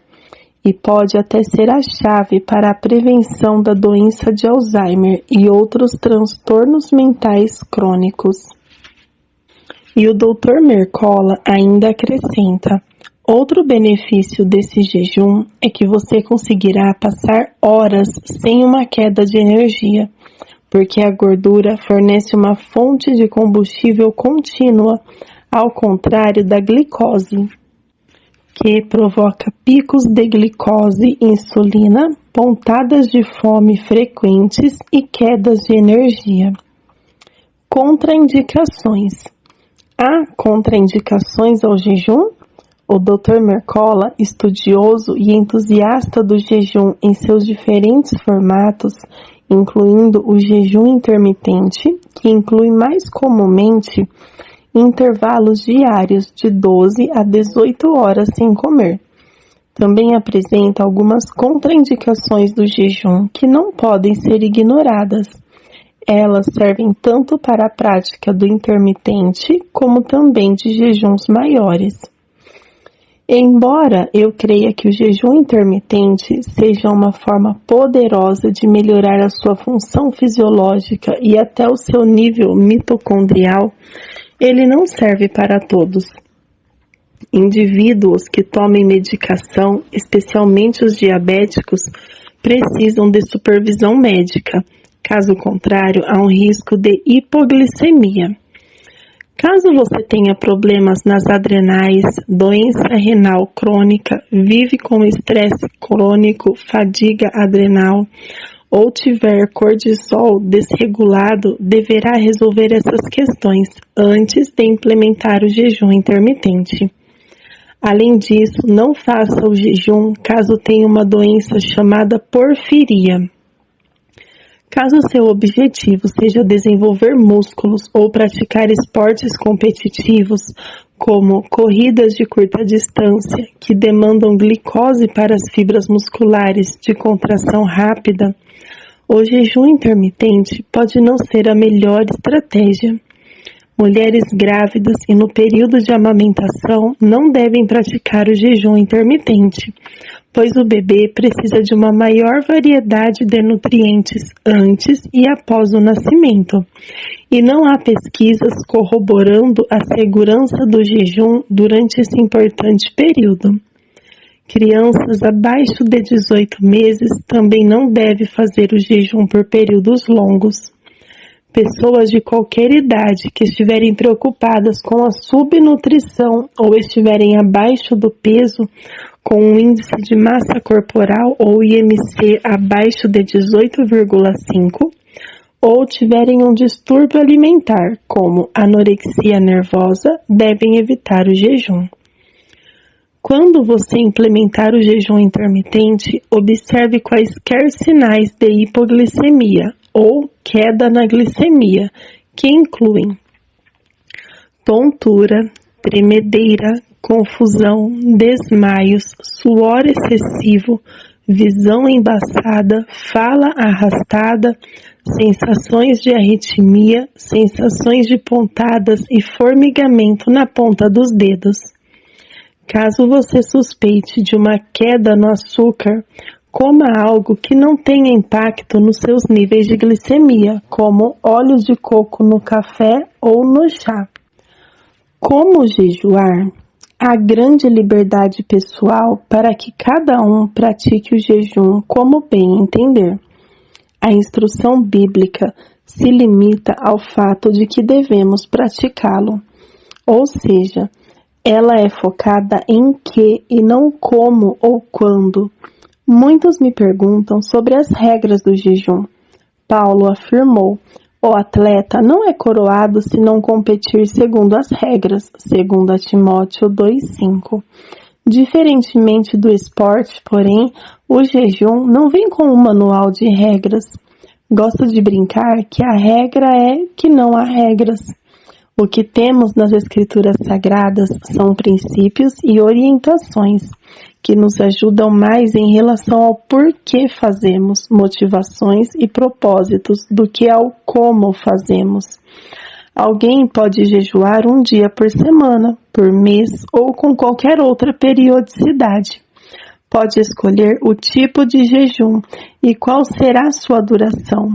e pode até ser a chave para a prevenção da doença de Alzheimer e outros transtornos mentais crônicos. E o Dr. Mercola ainda acrescenta: outro benefício desse jejum é que você conseguirá passar horas sem uma queda de energia, porque a gordura fornece uma fonte de combustível contínua, ao contrário da glicose, que provoca picos de glicose, insulina, pontadas de fome frequentes e quedas de energia. Contraindicações. Há contraindicações ao jejum? O Dr. Mercola, estudioso e entusiasta do jejum em seus diferentes formatos, incluindo o jejum intermitente, que inclui mais comumente intervalos diários de 12 a 18 horas sem comer. Também apresenta algumas contraindicações do jejum que não podem ser ignoradas. Elas servem tanto para a prática do intermitente como também de jejuns maiores. Embora eu creia que o jejum intermitente seja uma forma poderosa de melhorar a sua função fisiológica e até o seu nível mitocondrial, ele não serve para todos. Indivíduos que tomem medicação, especialmente os diabéticos, precisam de supervisão médica. Caso contrário, há um risco de hipoglicemia. Caso você tenha problemas nas adrenais, doença renal crônica, vive com estresse crônico, fadiga adrenal, ou tiver cortisol desregulado, deverá resolver essas questões antes de implementar o jejum intermitente. Além disso, não faça o jejum caso tenha uma doença chamada porfiria. Caso seu objetivo seja desenvolver músculos ou praticar esportes competitivos, como corridas de curta distância, que demandam glicose para as fibras musculares de contração rápida, o jejum intermitente pode não ser a melhor estratégia. Mulheres grávidas e no período de amamentação não devem praticar o jejum intermitente, pois o bebê precisa de uma maior variedade de nutrientes antes e após o nascimento, e não há pesquisas corroborando a segurança do jejum durante esse importante período. Crianças abaixo de 18 meses também não devem fazer o jejum por períodos longos. Pessoas de qualquer idade que estiverem preocupadas com a subnutrição ou estiverem abaixo do peso, com um índice de massa corporal ou IMC abaixo de 18,5, ou tiverem um distúrbio alimentar, como anorexia nervosa, devem evitar o jejum. Quando você implementar o jejum intermitente, observe quaisquer sinais de hipoglicemia ou queda na glicemia, que incluem tontura, tremedeira, confusão, desmaios, suor excessivo, visão embaçada, fala arrastada, sensações de arritmia, sensações de pontadas e formigamento na ponta dos dedos. Caso você suspeite de uma queda no açúcar, Coma algo que não tenha impacto nos seus níveis de glicemia, como óleo de coco no café ou no chá. Como jejuar? Há grande liberdade pessoal para que cada um pratique o jejum como bem entender. A instrução bíblica se limita ao fato de que devemos praticá-lo, ou seja, ela é focada em que e não como ou quando. Muitos me perguntam sobre as regras do jejum. Paulo afirmou: o atleta não é coroado se não competir segundo as regras, segundo Timóteo 2,5. Diferentemente do esporte, porém, o jejum não vem com um manual de regras. Gosto de brincar que a regra é que não há regras. O que temos nas Escrituras Sagradas são princípios e orientações que nos ajudam mais em relação ao porquê fazemos, motivações e propósitos, do que ao como fazemos. Alguém pode jejuar um dia por semana, por mês ou com qualquer outra periodicidade. Pode escolher o tipo de jejum e qual será sua duração.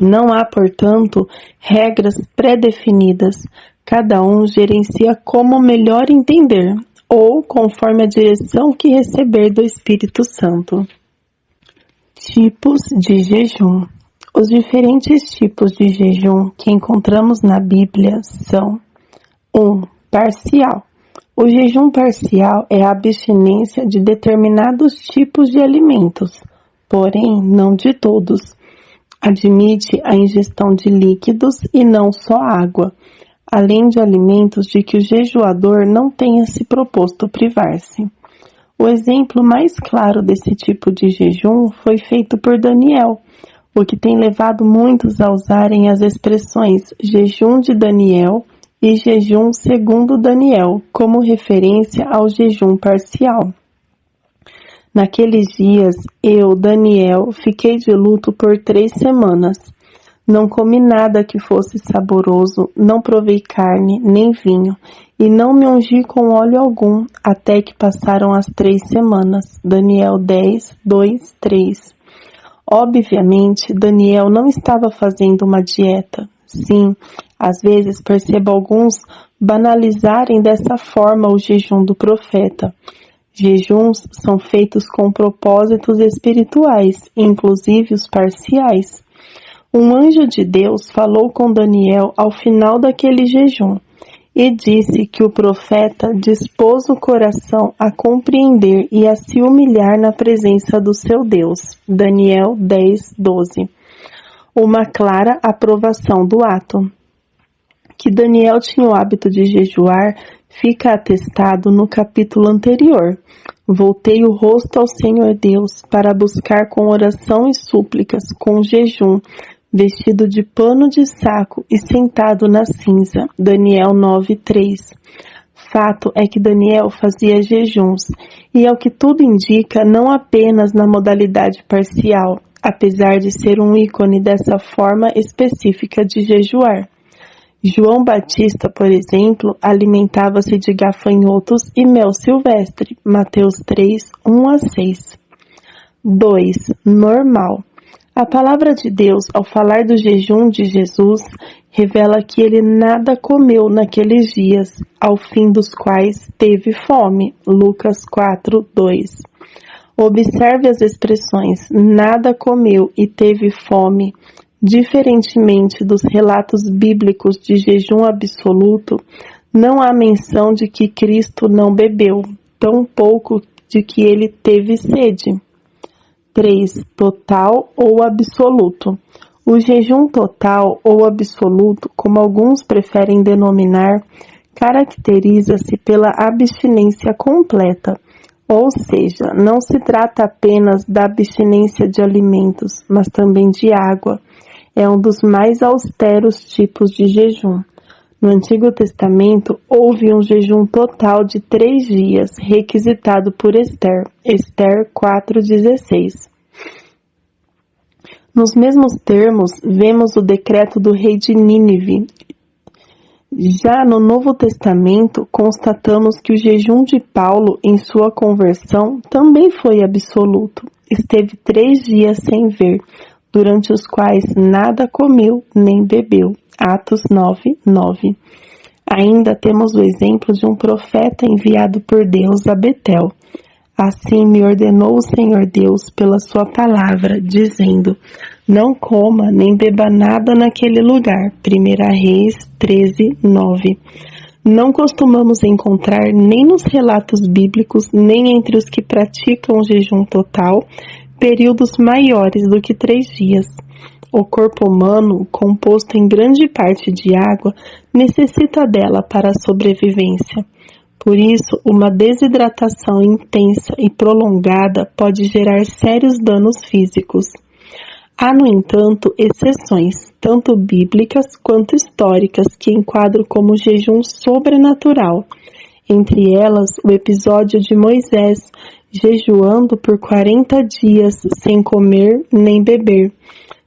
Não há, portanto, regras pré-definidas. Cada um gerencia como melhor entender, ou conforme a direção que receber do Espírito Santo. Tipos de jejum. Os diferentes tipos de jejum que encontramos na Bíblia são: 1. Parcial. O jejum parcial é a abstinência de determinados tipos de alimentos, porém não de todos. Admite a ingestão de líquidos e não só água, além de alimentos de que o jejuador não tenha se proposto privar-se. O exemplo mais claro desse tipo de jejum foi feito por Daniel, o que tem levado muitos a usarem as expressões jejum de Daniel e jejum segundo Daniel como referência ao jejum parcial. Naqueles dias, eu, Daniel, fiquei de luto por 3 semanas. Não comi nada que fosse saboroso, não provei carne, nem vinho, e não me ungi com óleo algum, até que passaram as 3 semanas. Daniel 10, 2, 3. Obviamente, Daniel não estava fazendo uma dieta. Sim, às vezes percebo alguns banalizarem dessa forma o jejum do profeta. Jejuns são feitos com propósitos espirituais, inclusive os parciais. Um anjo de Deus falou com Daniel ao final daquele jejum e disse que o profeta dispôs o coração a compreender e a se humilhar na presença do seu Deus. Daniel 10, 12. Uma clara aprovação do ato. Que Daniel tinha o hábito de jejuar fica atestado no capítulo anterior. Voltei o rosto ao Senhor Deus para buscar com oração e súplicas, com jejum, vestido de pano de saco e sentado na cinza. Daniel 9:3. Fato é que Daniel fazia jejuns, e ao que tudo indica, não apenas na modalidade parcial, apesar de ser um ícone dessa forma específica de jejuar. João Batista, por exemplo, alimentava-se de gafanhotos e mel silvestre. Mateus 3, 1-6. 2. Normal. A palavra de Deus, ao falar do jejum de Jesus, revela que ele nada comeu naqueles dias, ao fim dos quais teve fome. Lucas 4, 2. Observe as expressões nada comeu e teve fome. Diferentemente dos relatos bíblicos de jejum absoluto, não há menção de que Cristo não bebeu, tampouco de que ele teve sede. 3. Total ou absoluto. O jejum total ou absoluto, como alguns preferem denominar, caracteriza-se pela abstinência completa, ou seja, não se trata apenas da abstinência de alimentos, mas também de água. É um dos mais austeros tipos de jejum. No Antigo Testamento, houve um jejum total de 3 dias, requisitado por Ester, Ester 4,16. Nos mesmos termos, vemos o decreto do rei de Nínive. Já no Novo Testamento, constatamos que o jejum de Paulo em sua conversão também foi absoluto. esteve 3 dias sem ver, durante os quais nada comeu nem bebeu. Atos 9:9. Ainda temos o exemplo de um profeta enviado por Deus a Betel. Assim me ordenou o Senhor Deus pela sua palavra, dizendo: não coma nem beba nada naquele lugar. 1 Reis 13:9. Não costumamos encontrar nem nos relatos bíblicos, nem entre os que praticam o jejum total, períodos maiores do que 3 dias. O corpo humano, composto em grande parte de água, necessita dela para a sobrevivência. Por isso, uma desidratação intensa e prolongada pode gerar sérios danos físicos. Há, no entanto, exceções, tanto bíblicas quanto históricas, que enquadram como jejum sobrenatural. Entre elas, o episódio de Moisés jejuando por 40 dias sem comer nem beber.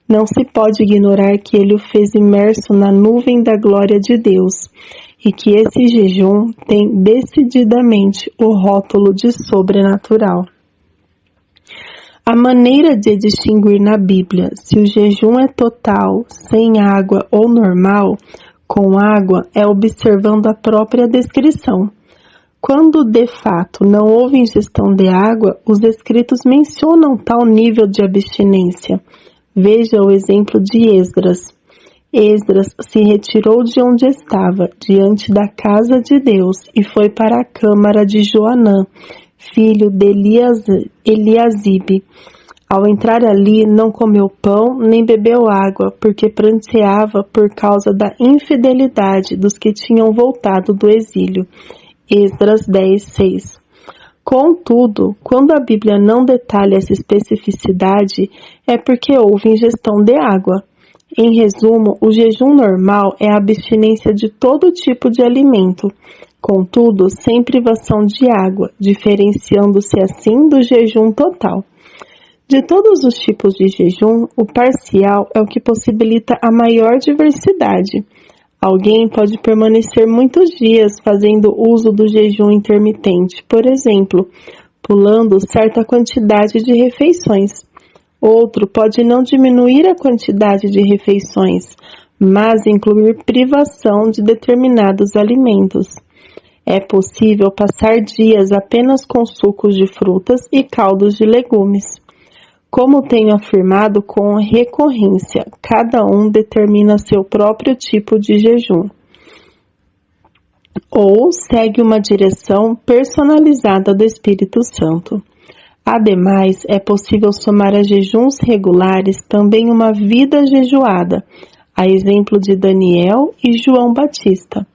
Não se pode ignorar que ele o fez imerso na nuvem da glória de Deus e que esse jejum tem decididamente o rótulo de sobrenatural. A maneira de distinguir na Bíblia se o jejum é total, sem água ou normal, com água, é observando a própria descrição. Quando, de fato, não houve ingestão de água, os escritos mencionam tal nível de abstinência. Veja o exemplo de Esdras. Esdras se retirou de onde estava, diante da casa de Deus, e foi para a câmara de Joanã, filho de Eliasibe. Ao entrar ali, não comeu pão, nem bebeu água, porque pranteava por causa da infidelidade dos que tinham voltado do exílio. Esdras 10:6. Contudo, quando a Bíblia não detalha essa especificidade, é porque houve ingestão de água. Em resumo, o jejum normal é a abstinência de todo tipo de alimento, contudo, sem privação de água, diferenciando-se assim do jejum total. De todos os tipos de jejum, o parcial é o que possibilita a maior diversidade. Alguém pode permanecer muitos dias fazendo uso do jejum intermitente, por exemplo, pulando certa quantidade de refeições. Outro pode não diminuir a quantidade de refeições, mas incluir privação de determinados alimentos. É possível passar dias apenas com sucos de frutas e caldos de legumes. Como tenho afirmado com recorrência, cada um determina seu próprio tipo de jejum, ou segue uma direção personalizada do Espírito Santo. Ademais, é possível somar a jejuns regulares também uma vida jejuada, a exemplo de Daniel e João Batista.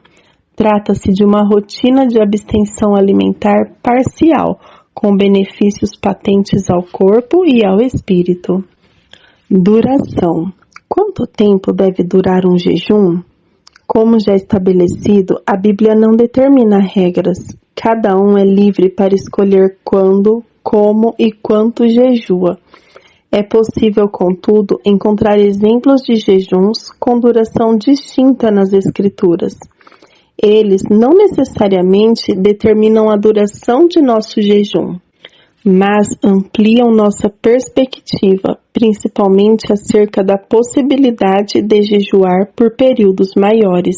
Trata-se de uma rotina de abstenção alimentar parcial, com benefícios patentes ao corpo e ao espírito. Duração. Quanto tempo deve durar um jejum? Como já estabelecido, a Bíblia não determina regras. Cada um é livre para escolher quando, como e quanto jejua. É possível, contudo, encontrar exemplos de jejuns com duração distinta nas Escrituras. Eles não necessariamente determinam a duração de nosso jejum, mas ampliam nossa perspectiva, principalmente acerca da possibilidade de jejuar por períodos maiores.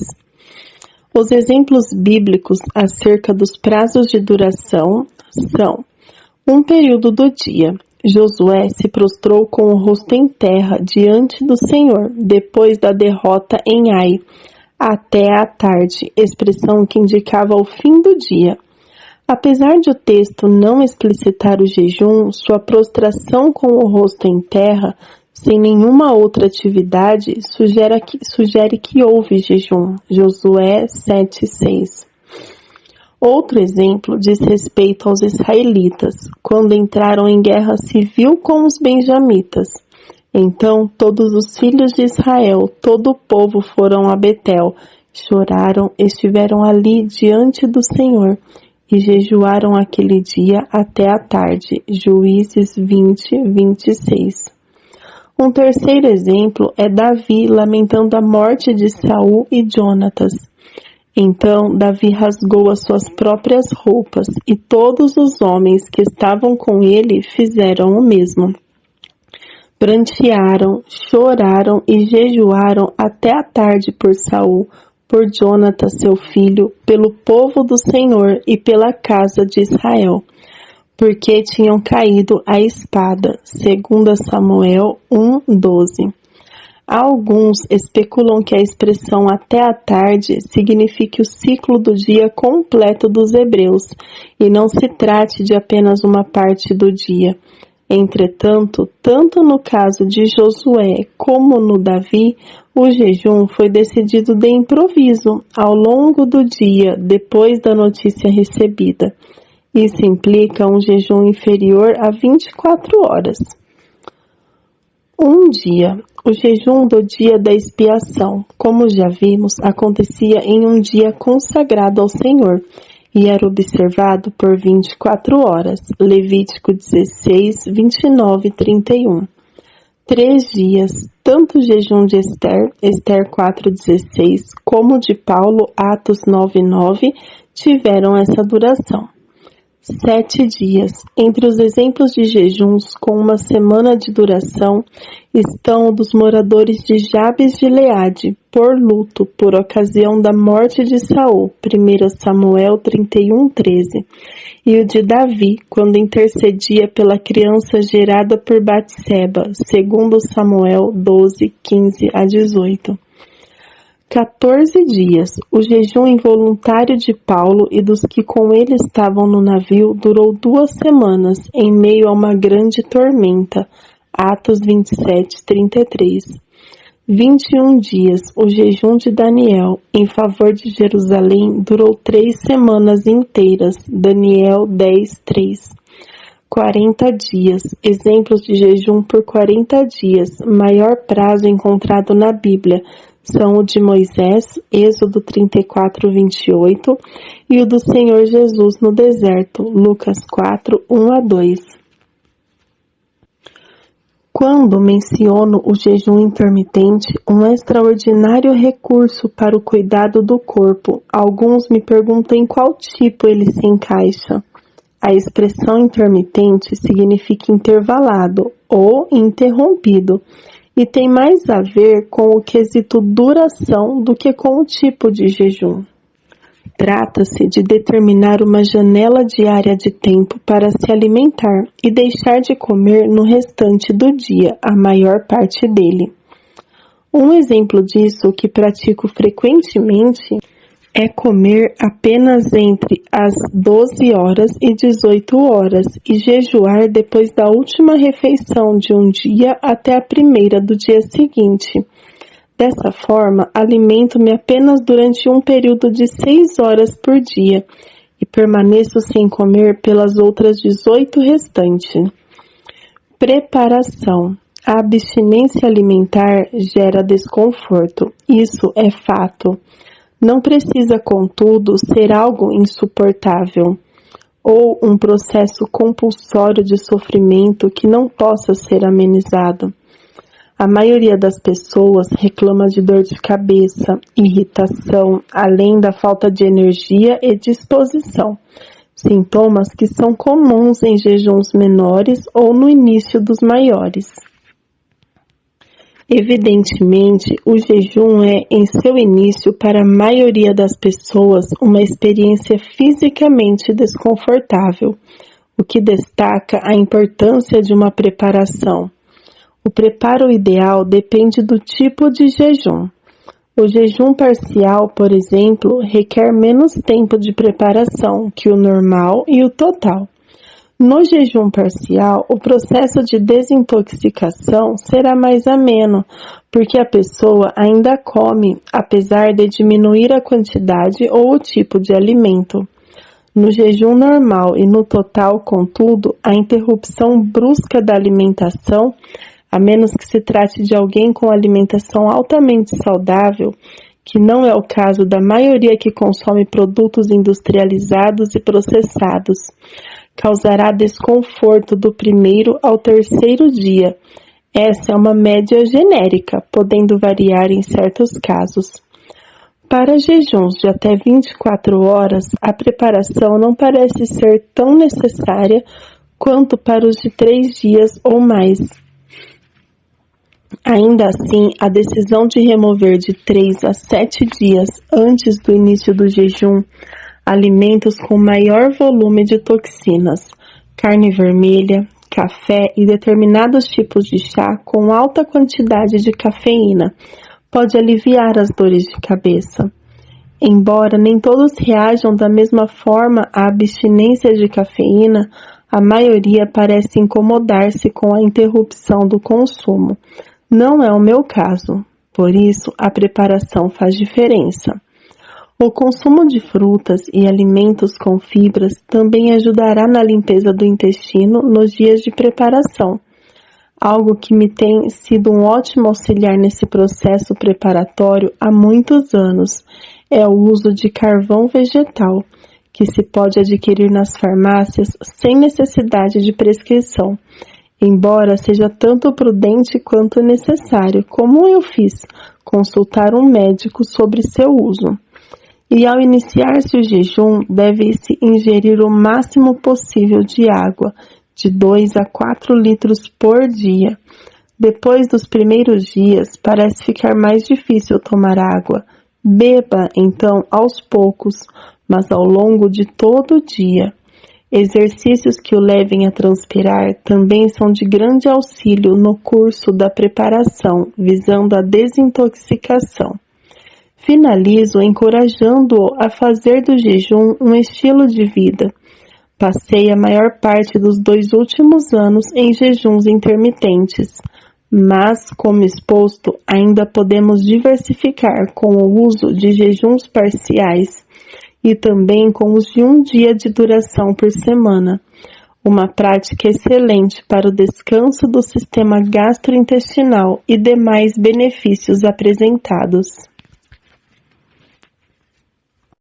Os exemplos bíblicos acerca dos prazos de duração são: um período do dia. Josué se prostrou com o rosto em terra diante do Senhor, depois da derrota em Ai, até a tarde, expressão que indicava o fim do dia. Apesar de o texto não explicitar o jejum, sua prostração com o rosto em terra, sem nenhuma outra atividade, sugere que houve jejum. Josué 7:6. Outro exemplo diz respeito aos israelitas, quando entraram em guerra civil com os benjamitas. Então todos os filhos de Israel, todo o povo foram a Betel, choraram, estiveram ali diante do Senhor e jejuaram aquele dia até a tarde. Juízes 20:26. Um terceiro exemplo é Davi lamentando a morte de Saul e Jonatas. Então Davi rasgou as suas próprias roupas, e todos os homens que estavam com ele fizeram o mesmo. Prantearam, choraram e jejuaram até a tarde por Saul, por Jonatas seu filho, pelo povo do Senhor e pela casa de Israel, porque tinham caído à espada. 2 Samuel 1:12. Alguns especulam que a expressão até a tarde signifique o ciclo do dia completo dos hebreus e não se trate de apenas uma parte do dia. Entretanto, tanto no caso de Josué como no Davi, o jejum foi decidido de improviso, ao longo do dia, depois da notícia recebida. Isso implica um jejum inferior a 24 horas. Um dia, o jejum do dia da expiação, como já vimos, acontecia em um dia consagrado ao Senhor e era observado por 24 horas. Levítico 16, 29 e 31. 3 dias, tanto o jejum de Ester 4:16, como o de Paulo, Atos 9:9, tiveram essa duração. 7 dias. Entre os exemplos de jejuns com uma semana de duração estão o dos moradores de Jabes de Gileade, por luto, por ocasião da morte de Saul, 1 Samuel 31:13, e o de Davi, quando intercedia pela criança gerada por Batseba, 2 Samuel 12:15 a 18. 14 dias. O jejum involuntário de Paulo e dos que com ele estavam no navio durou 2 semanas, em meio a uma grande tormenta. Atos 27:33. 21 dias. O jejum de Daniel em favor de Jerusalém durou 3 semanas inteiras. Daniel 10:3. 40 dias. Exemplos de jejum por 40 dias. Maior prazo encontrado na Bíblia são o de Moisés, Êxodo 34:28, e o do Senhor Jesus no deserto, Lucas 4:1 a 2. Quando menciono o jejum intermitente, um extraordinário recurso para o cuidado do corpo, alguns me perguntam em qual tipo ele se encaixa. A expressão intermitente significa intervalado ou interrompido, e tem mais a ver com o quesito duração do que com o tipo de jejum. Trata-se de determinar uma janela diária de tempo para se alimentar e deixar de comer no restante do dia, a maior parte dele. Um exemplo disso que pratico frequentemente é comer apenas entre as 12 horas e 18 horas e jejuar depois da última refeição de um dia até a primeira do dia seguinte. Dessa forma, alimento-me apenas durante um período de 6 horas por dia e permaneço sem comer pelas outras 18 restantes. Preparação. A abstinência alimentar gera desconforto. Isso é fato. Não precisa, contudo, ser algo insuportável ou um processo compulsório de sofrimento que não possa ser amenizado. A maioria das pessoas reclama de dor de cabeça, irritação, além da falta de energia e disposição, sintomas que são comuns em jejuns menores ou no início dos maiores. Evidentemente, o jejum é, em seu início, para a maioria das pessoas, uma experiência fisicamente desconfortável, o que destaca a importância de uma preparação. O preparo ideal depende do tipo de jejum. O jejum parcial, por exemplo, requer menos tempo de preparação que o normal e o total. No jejum parcial, o processo de desintoxicação será mais ameno, porque a pessoa ainda come, apesar de diminuir a quantidade ou o tipo de alimento. No jejum normal e no total, contudo, a interrupção brusca da alimentação, a menos que se trate de alguém com alimentação altamente saudável, que não é o caso da maioria que consome produtos industrializados e processados, causará desconforto do 1º ao 3º dia. Essa é uma média genérica, podendo variar em certos casos. Para jejuns de até 24 horas, a preparação não parece ser tão necessária quanto para os de 3 dias ou mais. Ainda assim, a decisão de remover de 3 a 7 dias antes do início do jejum alimentos com maior volume de toxinas, carne vermelha, café e determinados tipos de chá com alta quantidade de cafeína pode aliviar as dores de cabeça. Embora nem todos reajam da mesma forma à abstinência de cafeína, a maioria parece incomodar-se com a interrupção do consumo. Não é o meu caso, por isso a preparação faz diferença. O consumo de frutas e alimentos com fibras também ajudará na limpeza do intestino nos dias de preparação. Algo que me tem sido um ótimo auxiliar nesse processo preparatório há muitos anos é o uso de carvão vegetal, que se pode adquirir nas farmácias sem necessidade de prescrição, embora seja tanto prudente quanto necessário, como eu fiz, consultar um médico sobre seu uso. E ao iniciar-se o jejum, deve-se ingerir o máximo possível de água, de 2 a 4 litros por dia. Depois dos primeiros dias, parece ficar mais difícil tomar água. Beba, então, aos poucos, mas ao longo de todo o dia. Exercícios que o levem a transpirar também são de grande auxílio no curso da preparação, visando a desintoxicação. Finalizo encorajando-o a fazer do jejum um estilo de vida. Passei a maior parte dos 2 últimos anos em jejuns intermitentes, mas, como exposto, ainda podemos diversificar com o uso de jejuns parciais e também com os de 1 dia de duração por semana, uma prática excelente para o descanso do sistema gastrointestinal e demais benefícios apresentados.